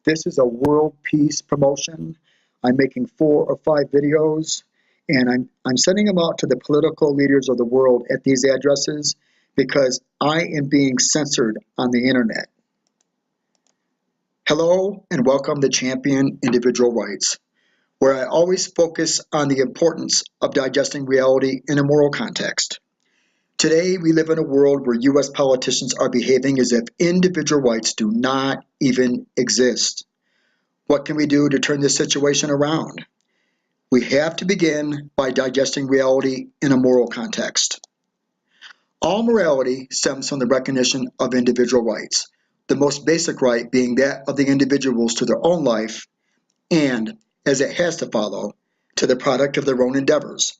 This is a world peace promotion. I'm making 4 or 5 videos, and I'm sending them out to the political leaders of the world at these addresses because I am being censored on the internet. Hello, and welcome to Champion Individual Rights, where I always focus on the importance of digesting reality in a moral context. Today, we live in a world where U.S. politicians are behaving as if individual rights do not even exist. What can we do to turn this situation around? We have to begin by digesting reality in a moral context. All morality stems from the recognition of individual rights, the most basic right being that of the individuals to their own life and, as it has to follow, to the product of their own endeavors.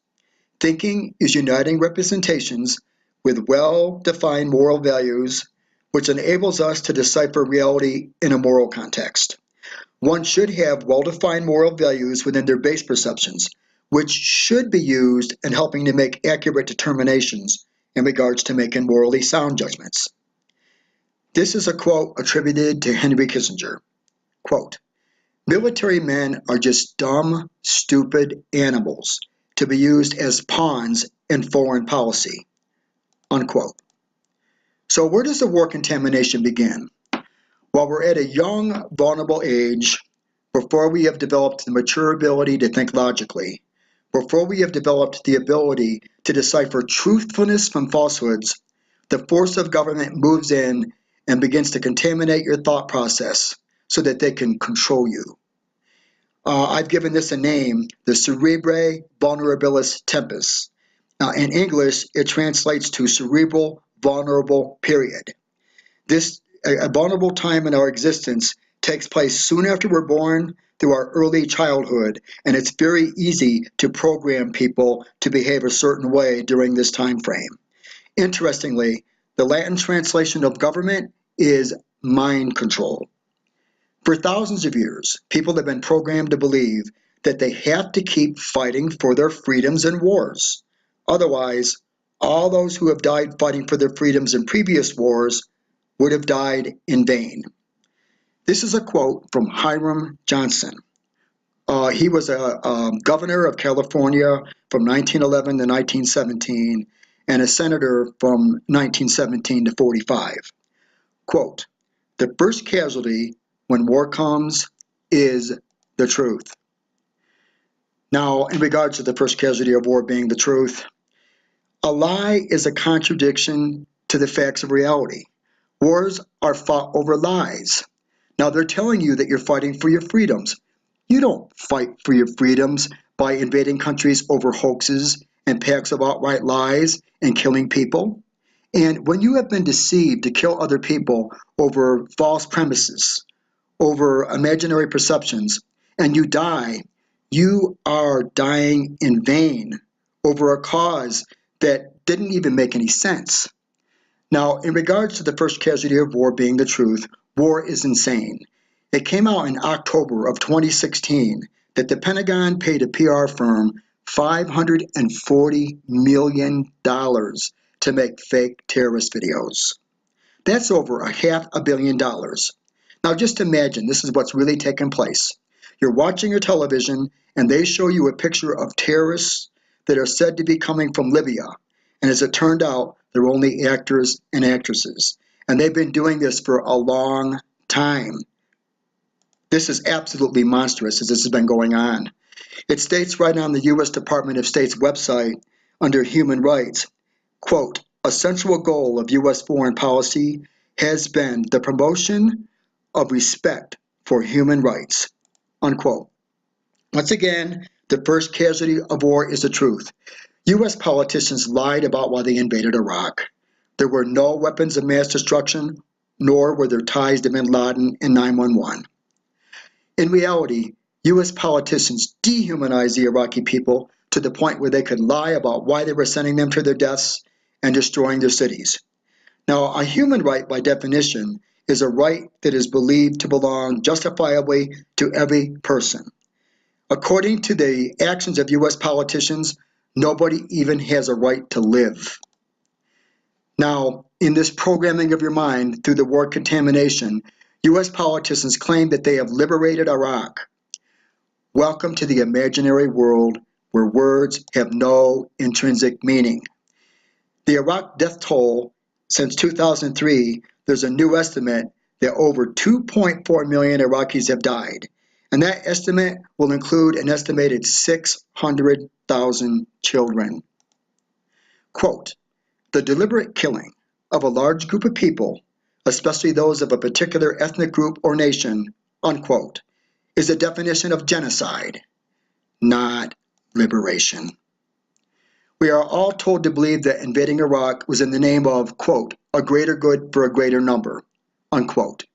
Thinking is uniting representations with well-defined moral values, which enables us to decipher reality in a moral context. One should have well-defined moral values within their base perceptions, which should be used in helping to make accurate determinations in regards to making morally sound judgments. This is a quote attributed to Henry Kissinger. Quote, "Military men are just dumb, stupid animals to be used as pawns in foreign policy." Unquote. So where does the war contamination begin? While we're at a young, vulnerable age, before we have developed the mature ability to think logically, before we have developed the ability to decipher truthfulness from falsehoods, the force of government moves in and begins to contaminate your thought process so that they can control you. I've given this a name, the cerebrae vulnerabilis tempus. In English, it translates to cerebral vulnerable period. This a vulnerable time in our existence takes place soon after we're born through our early childhood, and it's very easy to program people to behave a certain way during this time frame. Interestingly, the Latin translation of government is mind control. For thousands of years, people have been programmed to believe that they have to keep fighting for their freedoms in wars. Otherwise, all those who have died fighting for their freedoms in previous wars would have died in vain. This is a quote from Hiram Johnson. He was a governor of California from 1911 to 1917 and a senator from 1917 to 45. Quote, "The first casualty when war comes is the truth." Now, in regards to the first casualty of war being the truth, a lie is a contradiction to the facts of reality. Wars are fought over lies. Now, they're telling you that you're fighting for your freedoms. You don't fight for your freedoms by invading countries over hoaxes and packs of outright lies and killing people. And when you have been deceived to kill other people over false premises, over imaginary perceptions, and you die, you are dying in vain over a cause that didn't even make any sense. Now, in regards to the first casualty of war being the truth, war is insane. It came out in October of 2016 that the Pentagon paid a PR firm $540 million to make fake terrorist videos. That's over $500 million. Now just imagine this is what's really taking place. You're watching your television and they show you a picture of terrorists that are said to be coming from Libya. And as it turned out, they're only actors and actresses. And they've been doing this for a long time. This is absolutely monstrous as this has been going on. It states right on the U.S. Department of State's website under Human Rights, quote, "A central goal of U.S. foreign policy has been the promotion of respect for human rights," unquote. Once again, the first casualty of war is the truth. U.S. politicians lied about why they invaded Iraq. There were no weapons of mass destruction, nor were there ties to bin Laden and 9/11. In reality, U.S. politicians dehumanized the Iraqi people to the point where they could lie about why they were sending them to their deaths and destroying their cities. Now, a human right, by definition, is a right that is believed to belong justifiably to every person. According to the actions of U.S. politicians, nobody even has a right to live. Now, in this programming of your mind through the war contamination, U.S. politicians claim that they have liberated Iraq. Welcome to the imaginary world where words have no intrinsic meaning. The Iraq death toll since 2003, there's a new estimate that over 2.4 million Iraqis have died. And that estimate will include an estimated 600,000 children. Quote, the deliberate killing of a large group of people, especially those of a particular ethnic group or nation, unquote, is a definition of genocide, not liberation. We are all told to believe that invading Iraq was in the name of, quote, a greater good for a greater number, unquote.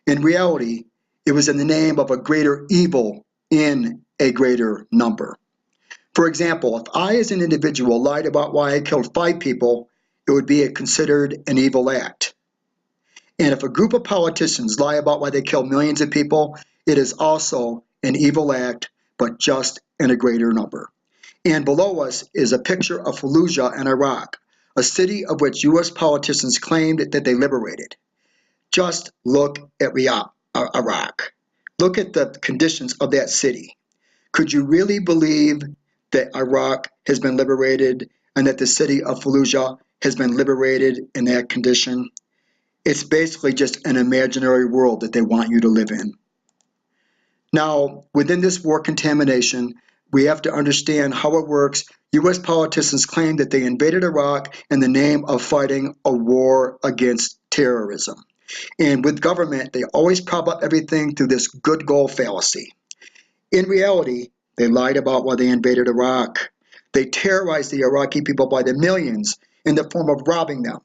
In reality, it was in the name of a greater evil in a greater number. For example, if I as an individual lied about why I killed 5 people, it would be considered an evil act. And if a group of politicians lie about why they kill millions of people, it is also an evil act, but just in a greater number. And below us is a picture of Fallujah in Iraq, a city of which U.S. politicians claimed that they liberated. Just look at Iraq. Look at the conditions of that city. Could you really believe that Iraq has been liberated and that the city of Fallujah has been liberated in that condition? It's basically just an imaginary world that they want you to live in. Now, within this war contamination, we have to understand how it works. U.S. politicians claim that they invaded Iraq in the name of fighting a war against terrorism. And with government, they always prop up everything through this good goal fallacy. In reality, they lied about why they invaded Iraq. They terrorized the Iraqi people by the millions in the form of robbing them,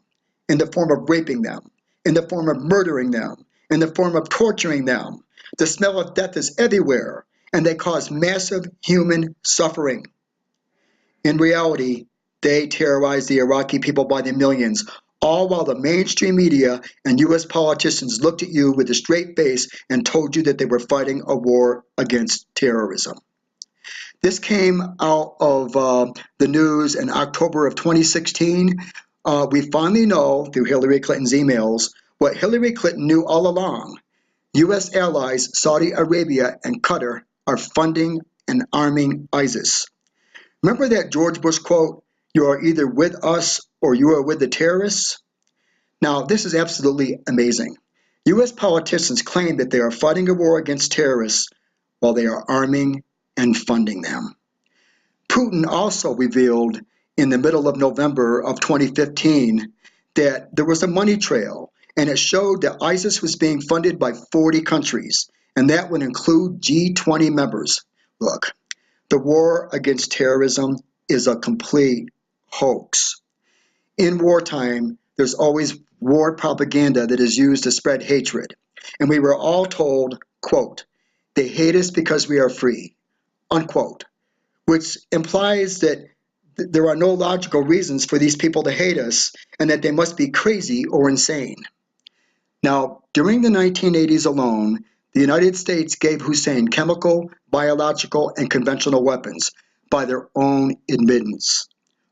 in the form of raping them, in the form of murdering them, in the form of torturing them. The smell of death is everywhere, and they cause massive human suffering. In reality, they terrorized the Iraqi people by the millions, all while the mainstream media and U.S. politicians looked at you with a straight face and told you that they were fighting a war against terrorism. This came out of the news in October of 2016. We finally know through Hillary Clinton's emails what Hillary Clinton knew all along. U.S. allies Saudi Arabia and Qatar are funding and arming ISIS. Remember that George Bush quote, "You are either with us or you are with the terrorists"? Now, this is absolutely amazing. U.S. politicians claim that they are fighting a war against terrorists while they are arming and funding them. Putin also revealed in the middle of November of 2015 that there was a money trail, and it showed that ISIS was being funded by 40 countries, and that would include G20 members. Look, the war against terrorism is a complete hoax. In wartime, there's always war propaganda that is used to spread hatred, and we were all told, quote, they hate us because we are free, unquote, which implies that there are no logical reasons for these people to hate us and that they must be crazy or insane. Now, during the 1980s alone, the United States gave Hussein chemical, biological, and conventional weapons by their own admittance.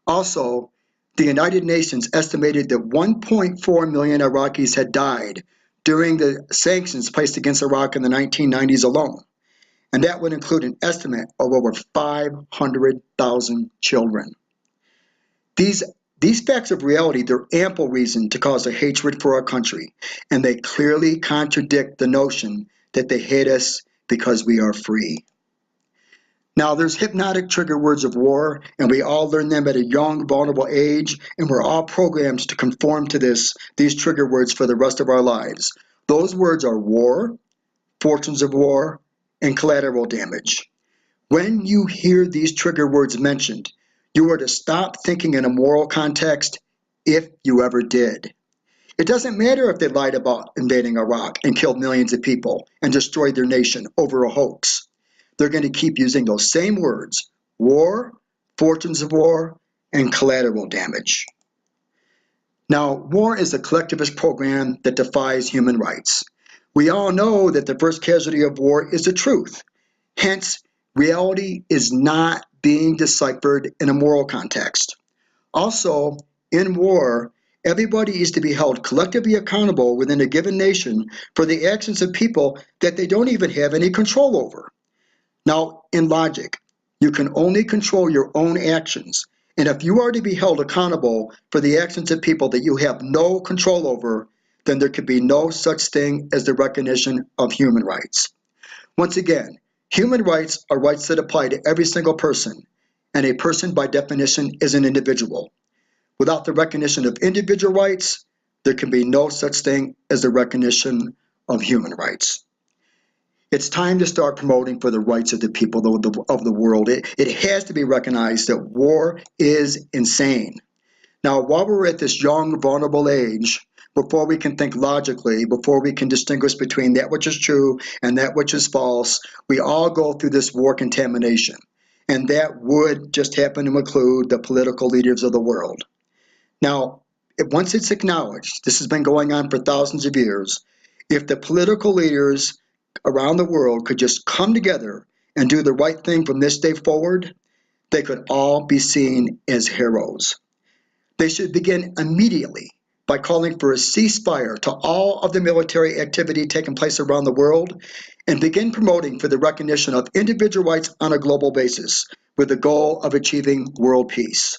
Also, the United Nations estimated that 1.4 million Iraqis had died during the sanctions placed against Iraq in the 1990s alone, and that would include an estimate of over 500,000 children. These facts of reality, they're ample reason to cause a hatred for our country, and they clearly contradict the notion that they hate us because we are free. Now, there's hypnotic trigger words of war, and we all learn them at a young, vulnerable age, and we're all programmed to conform to these trigger words for the rest of our lives. Those words are war, fortunes of war, and collateral damage. When you hear these trigger words mentioned, you are to stop thinking in a moral context, if you ever did. It doesn't matter if they lied about invading Iraq and killed millions of people and destroyed their nation over a hoax. They're going to keep using those same words, war, fortunes of war, and collateral damage. Now, war is a collectivist program that defies human rights. We all know that the first casualty of war is the truth. Hence, reality is not being deciphered in a moral context. Also, in war, Everybody is to be held collectively accountable within a given nation for the actions of people that they don't even have any control over. Now, in logic, you can only control your own actions. And if you are to be held accountable for the actions of people that you have no control over, then there could be no such thing as the recognition of human rights. Once again, human rights are rights that apply to every single person, and a person by definition is an individual. Without the recognition of individual rights, there can be no such thing as the recognition of human rights. It's time to start promoting for the rights of the people of the world. It has to be recognized that war is insane. Now, while we're at this young, vulnerable age, before we can think logically, before we can distinguish between that which is true and that which is false, we all go through this war contamination. And that would just happen to include the political leaders of the world. Now, once it's acknowledged, this has been going on for thousands of years, if the political leaders around the world could just come together and do the right thing from this day forward, they could all be seen as heroes. They should begin immediately by calling for a ceasefire to all of the military activity taking place around the world and begin promoting for the recognition of individual rights on a global basis with the goal of achieving world peace.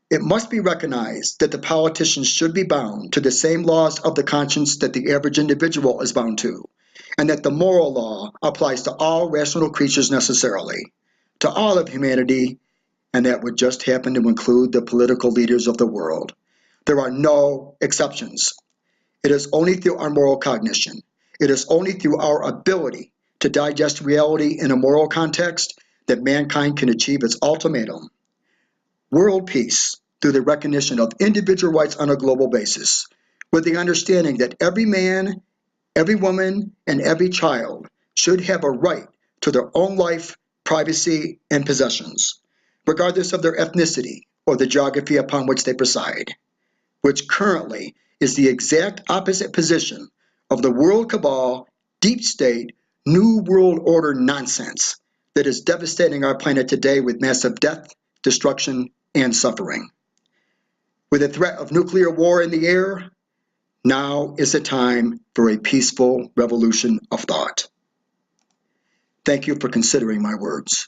It must be recognized that the politicians should be bound to the same laws of the conscience that the average individual is bound to, and that the moral law applies to all rational creatures necessarily, to all of humanity, and that would just happen to include the political leaders of the world. There are no exceptions. It is only through our moral cognition, it is only through our ability to digest reality in a moral context that mankind can achieve its ultimatum: world peace through the recognition of individual rights on a global basis, with the understanding that every man, every woman, and every child should have a right to their own life, privacy, and possessions, regardless of their ethnicity or the geography upon which they preside, which currently is the exact opposite position of the world cabal, deep state, new world order nonsense that is devastating our planet today with massive death, destruction, and suffering. With the threat of nuclear war in the air, now is the time for a peaceful revolution of thought. Thank you for considering my words.